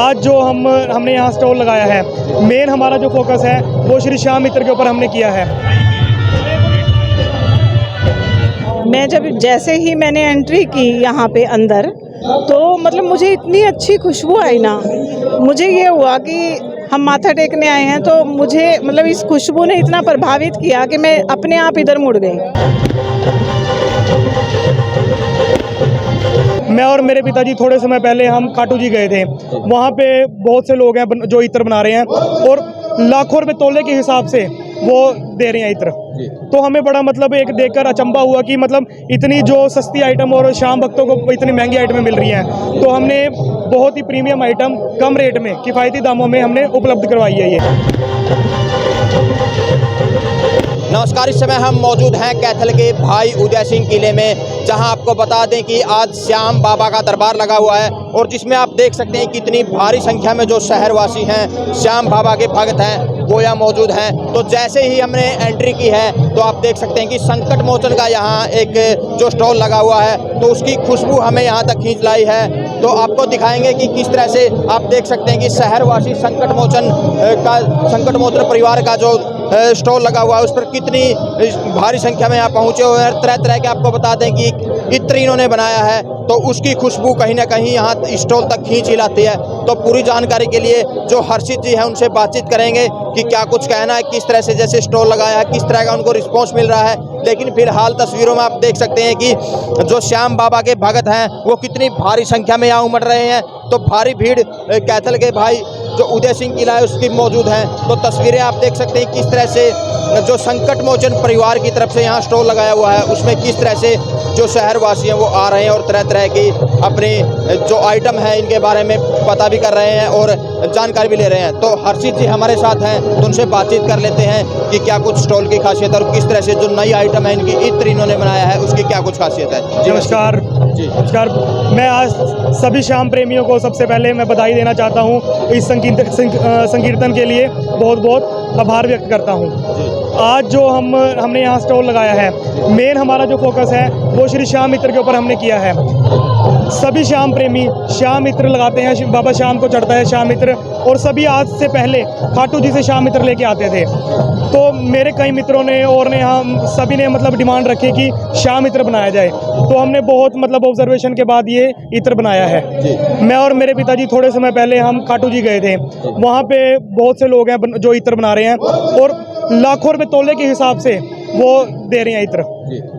आज जो हमने यहाँ स्टॉल लगाया है, मेन हमारा जो फोकस है वो श्री श्याम इत्र के ऊपर हमने किया है। मैं जैसे ही मैंने एंट्री की यहाँ पे अंदर, तो मतलब मुझे इतनी अच्छी खुशबू आई ना, मुझे ये हुआ कि हम माथा टेकने आए हैं, तो मुझे मतलब इस खुशबू ने इतना प्रभावित किया कि मैं अपने आप इधर मुड़ गई। मैं और मेरे पिताजी थोड़े समय पहले हम खाटू जी गए थे। वहाँ पे बहुत से लोग हैं जो इत्र बना रहे हैं और लाखों रुपए तोले के हिसाब से वो दे रहे हैं इत्र। तो हमें बड़ा मतलब एक देखकर अचंभा हुआ कि मतलब इतनी जो सस्ती आइटम और श्याम भक्तों को इतनी महंगी आइटमें मिल रही हैं, तो हमने बहुत ही प्रीमियम आइटम कम रेट में किफ़ायती दामों में हमने उपलब्ध करवाई है ये। नमस्कार, इस समय हम मौजूद हैं कैथल के भाई उदय सिंह किले में, जहां आपको बता दें कि आज श्याम बाबा का दरबार लगा हुआ है और जिसमें आप देख सकते हैं कितनी भारी संख्या में जो शहरवासी हैं, श्याम बाबा के भक्त हैं, वो यहाँ मौजूद हैं। तो जैसे ही हमने एंट्री की है तो आप देख सकते हैं कि संकट मोचन का यहाँ एक जो स्टॉल लगा हुआ है, तो उसकी खुशबू हमें यहाँ तक खींच लाई है। तो आपको दिखाएंगे कि किस तरह से आप देख सकते हैं कि शहरवासी संकट मोचन परिवार का जो स्टॉल लगा हुआ है उस पर कितनी भारी संख्या में यहाँ पहुँचे हुए हैं। तरह तरह के आपको बता दें कि इत्र इन्होंने बनाया है, तो उसकी खुशबू कहीं ना कहीं यहाँ स्टॉल तक खींच ही लाती है। तो पूरी जानकारी के लिए जो हर्षित जी हैं उनसे बातचीत करेंगे कि क्या कुछ कहना है, किस तरह से जैसे स्टॉल लगाया है, किस तरह का उनको रिस्पॉन्स मिल रहा है। लेकिन फिलहाल तस्वीरों में आप देख सकते हैं कि जो श्याम बाबा के भक्त हैं वो कितनी भारी संख्या में यहाँ उमड़ रहे हैं। तो भारी भीड़ कैथल के भाई जो उदय सिंह किला है उसकी मौजूद हैं। तो तस्वीरें आप देख सकते हैं किस तरह से जो संकट मोचन परिवार की तरफ से यहाँ स्टॉल लगाया हुआ है उसमें किस तरह से जो शहरवासी हैं वो आ रहे हैं और तरह तरह की अपनी जो आइटम है इनके बारे में पता भी कर रहे हैं और जानकारी भी ले रहे हैं। तो हर्षित जी हमारे साथ हैं, तो उनसे बातचीत कर लेते हैं कि क्या कुछ स्टॉल की खासियत है और किस तरह से जो नई आइटम है इनकी इत्र इन्होंने बनाया है उसकी क्या कुछ खासियत है। नमस्कार जी। नमस्कार, मैं आज सभी श्याम प्रेमियों को सबसे पहले मैं बधाई देना चाहता हूँ। इस संकीर्तन के लिए बहुत बहुत आभार व्यक्त करता हूँ। आज जो हमने यहाँ स्टॉल लगाया है, मेन हमारा जो फोकस है वो श्री श्याम इत्र के ऊपर हमने किया है। सभी श्याम प्रेमी श्याम इत्र लगाते हैं, बाबा श्याम को चढ़ता है श्याम इत्र, और सभी आज से पहले खाटू जी से श्याम इत्र लेके आते थे। तो मेरे कई मित्रों ने और ने हम सभी ने मतलब डिमांड रखी कि श्याम इत्र बनाया जाए, तो हमने बहुत मतलब ऑब्जर्वेशन के बाद ये इत्र बनाया है। मैं और मेरे पिताजी थोड़े समय पहले हम खाटू जी गए थे। वहाँ पे बहुत से लोग हैं जो इत्र बना रहे हैं और लाखों रुपए तोले के हिसाब से वो दे रहे हैं इत्र।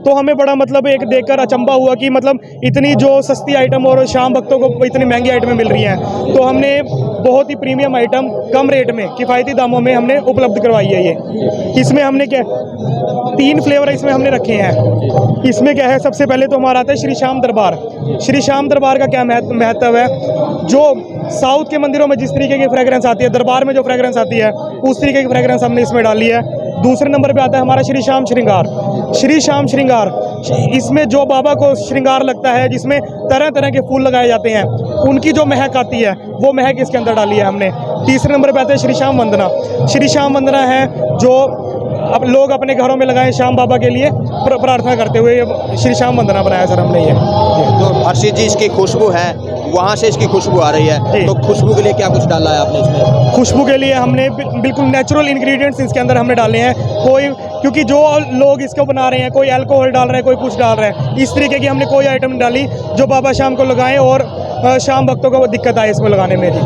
तो हमें बड़ा मतलब एक देखकर अचंभा हुआ कि मतलब इतनी जो सस्ती आइटम और श्याम भक्तों को इतनी महंगी आइटमें मिल रही हैं, तो हमने बहुत ही प्रीमियम आइटम कम रेट में किफ़ायती दामों में हमने उपलब्ध करवाई है ये। इसमें हमने क्या 3 फ्लेवर इसमें हमने रखे हैं। इसमें क्या है, सबसे पहले तो हमारा आता है श्री श्याम दरबार। श्री श्याम दरबार का क्या महत्व है, जो साउथ के मंदिरों में जिस तरीके की फ्रेग्रेंस आती है, दरबार में जो फ्रेग्रेंस आती है उस तरीके की फ्रेग्रेंस हमने इसमें डाली है। दूसरे नंबर पे आता है हमारा श्री श्याम श्रृंगार। श्री श्याम श्रृंगार, इसमें जो बाबा को श्रृंगार लगता है, जिसमें तरह तरह के फूल लगाए जाते हैं, उनकी जो महक आती है वो महक इसके अंदर डाली है हमने। तीसरे नंबर पे आता है श्री श्याम वंदना। श्री श्याम वंदना है जो अब लोग अपने घरों में लगाएं श्याम बाबा के लिए प्रार्थना करते हुए, श्री श्याम वंदना बनाया सर हमने ये। तो हर्षित जी इसकी खुशबू है, वहाँ से इसकी खुशबू आ रही है, तो खुशबू के लिए क्या कुछ डाला है आपने इसमें? खुशबू के लिए हमने बिल्कुल नेचुरल इंग्रेडिएंट्स इसके अंदर हमने डाले हैं। क्योंकि जो लोग इसको बना रहे हैं, कोई अल्कोहल डाल रहे हैं, कोई कुछ डाल रहे हैं, इस तरीके की हमने कोई आइटम डाली जो बाबा श्याम को लगाएं और श्याम भक्तों को दिक्कत आए इसमें लगाने में जी।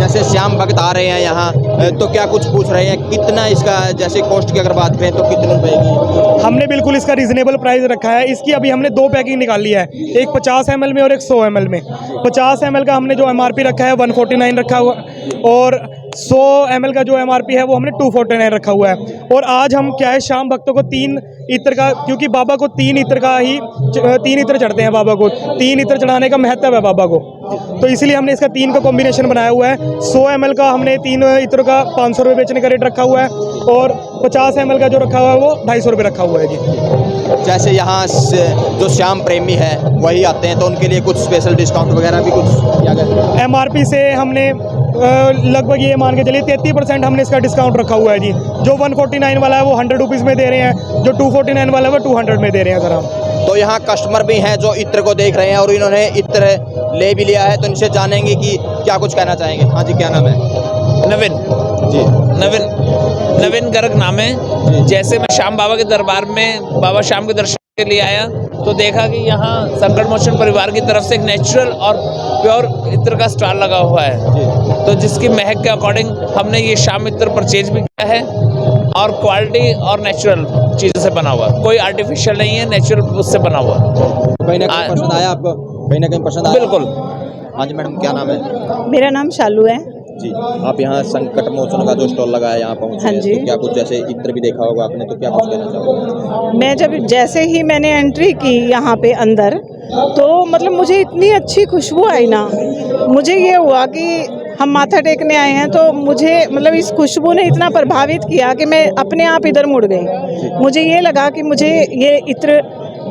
जैसे श्याम भक्त आ रहे हैं यहाँ, तो क्या कुछ पूछ रहे हैं कितना इसका, जैसे कॉस्ट की अगर बात करें तो कितने रुपए की? हमने बिल्कुल इसका रीजनेबल प्राइस रखा है। इसकी अभी हमने 2 पैकिंग निकाली है, एक 50 ml में और एक 100 ml में। 50 ml का हमने जो MRP रखा है 149 रखा हुआ, और 100 ml का जो MRP है वो हमने 249 रखा हुआ है। और आज हम क्या है, श्याम भक्तों को 3 इत्र का, क्योंकि बाबा को 3 इत्र चढ़ते हैं, बाबा को 3 इत्र चढ़ाने का महत्व है बाबा को, तो इसीलिए हमने इसका 3 का कॉम्बिनेशन बनाया हुआ है। 100 ml का हमने 3 इत्र का 500 रुपये बेचने का रेट रखा हुआ है, और 50 ml का जो रखा हुआ है वो 250 रुपये रखा हुआ है जी। जैसे यहाँ से जो श्याम प्रेमी है वही आते हैं तो उनके लिए कुछ स्पेशल डिस्काउंट वगैरह भी कुछ किया गया है? MRP से हमने लगभग ये मान के चलिए 33% हमने इसका डिस्काउंट रखा हुआ है जी। जो 149 वाला है वो 100 रुपीज़ में दे रहे हैं, जो 249 वाला है वो 200 में दे रहे हैं सर हम। तो यहाँ कस्टमर भी हैं जो इत्र को देख रहे हैं और इन्होंने इत्र ले भी लिया है, तो इनसे जानेंगे कि क्या कुछ कहना चाहेंगे। हाँ जी, क्या नाम है? नवीन जी, नवीन गर्ग नाम है। जैसे मैं श्याम बाबा के दरबार में बाबा श्याम के दर्शन के लिए आया तो देखा कि यहाँ संकट मोचन परिवार की तरफ से एक नेचुरल और प्योर इत्र का स्टॉल लगा हुआ है, तो जिसकी महक के अकॉर्डिंग हमने ये श्याम इत्र परचेज भी किया है और क्वालिटी और नेचुरल चीज़ों से बना हुआ, कोई आर्टिफिशियल नहीं है, नेचुरल उससे बना हुआ। कहीं ना कहीं पसंद आया आपको? कहीं ना कहीं पसंद आया? बिल्कुल। हाँ जी मैडम, क्या नाम है? मेरा नाम शालू है। जी, आप यहाँ संकट मोचन का जो स्टॉल लगा है यहाँ पहुँचे हाँ हैं, जी। तो क्या कुछ जैसे इत्र भी देखा होगा आपने, तो क्या कुछ कहना चाहोगे? मैं जैसे ही मैंने एंट्री की यहाँ पे अंदर, तो मतलब मुझे इतनी अच्छी खुशबू आई ना, मुझे ये हुआ कि हम माथा टेकने आए हैं, तो मुझे मतलब इस खुशबू ने इतना प्रभावित किया कि मैं अपने आप इधर मुड़ गई। मुझे ये लगा कि मुझे ये इत्र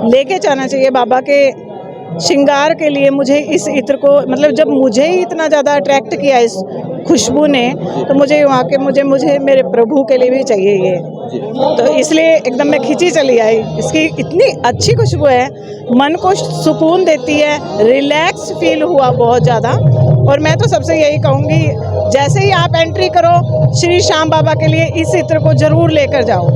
लेके जाना चाहिए बाबा के श्रृंगार के लिए। मुझे इस इत्र को मतलब जब मुझे ही इतना ज़्यादा अट्रैक्ट किया इस खुशबू ने, तो मुझे वहाँ के मुझे मेरे प्रभु के लिए भी चाहिए ये, तो इसलिए एकदम मैं खिंची चली आई। इसकी इतनी अच्छी खुशबू है, मन को सुकून देती है, रिलैक्स फील हुआ बहुत ज़्यादा। और मैं तो सबसे यही कहूँगी, जैसे ही आप एंट्री करो श्री श्याम बाबा के लिए इस इत्र को ज़रूर लेकर जाओ।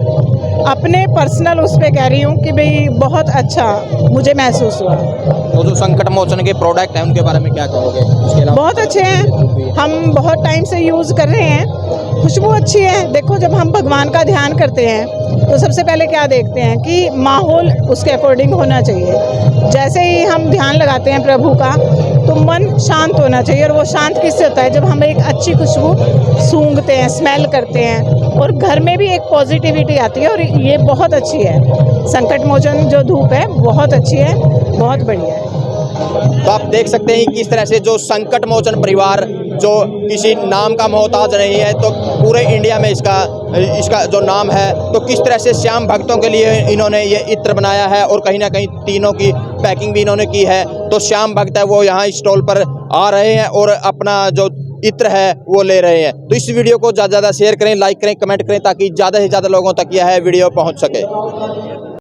अपने पर्सनल उस पर कह रही हूँ कि भाई बहुत अच्छा मुझे महसूस हुआ। तो जो संकट मोचन के प्रोडक्ट हैं उनके बारे में क्या कहोगे? उसके अलावा बहुत अच्छे हैं, हम बहुत टाइम से यूज़ कर रहे हैं, खुशबू अच्छी है। देखो, जब हम भगवान का ध्यान करते हैं तो सबसे पहले क्या देखते हैं कि माहौल उसके अकॉर्डिंग होना चाहिए। जैसे ही हम ध्यान लगाते हैं प्रभु का, तो मन शांत होना चाहिए, और वो शांत किससे होता है? जब हम एक अच्छी खुशबू सूंघते हैं, स्मेल करते हैं, और घर में भी एक पॉजिटिविटी आती है। और ये बहुत अच्छी है, संकट मोचन जो धूप है बहुत अच्छी है, बहुत बढ़िया है। तो आप देख सकते हैं किस तरह से जो संकट मोचन परिवार जो किसी नाम का मोहताज नहीं है, तो पूरे इंडिया में इसका जो नाम है, तो किस तरह से श्याम भक्तों के लिए इन्होंने ये इत्र बनाया है, और कहीं ना कहीं तीनों की पैकिंग भी इन्होंने की है। तो श्याम भक्त है वो यहाँ स्टॉल पर आ रहे हैं और अपना जो इत्र है वो ले रहे हैं। तो इस वीडियो को ज़्यादा से ज़्यादा शेयर करें, लाइक करें, कमेंट करें, ताकि ज़्यादा से ज़्यादा लोगों तक यह वीडियो पहुँच सके।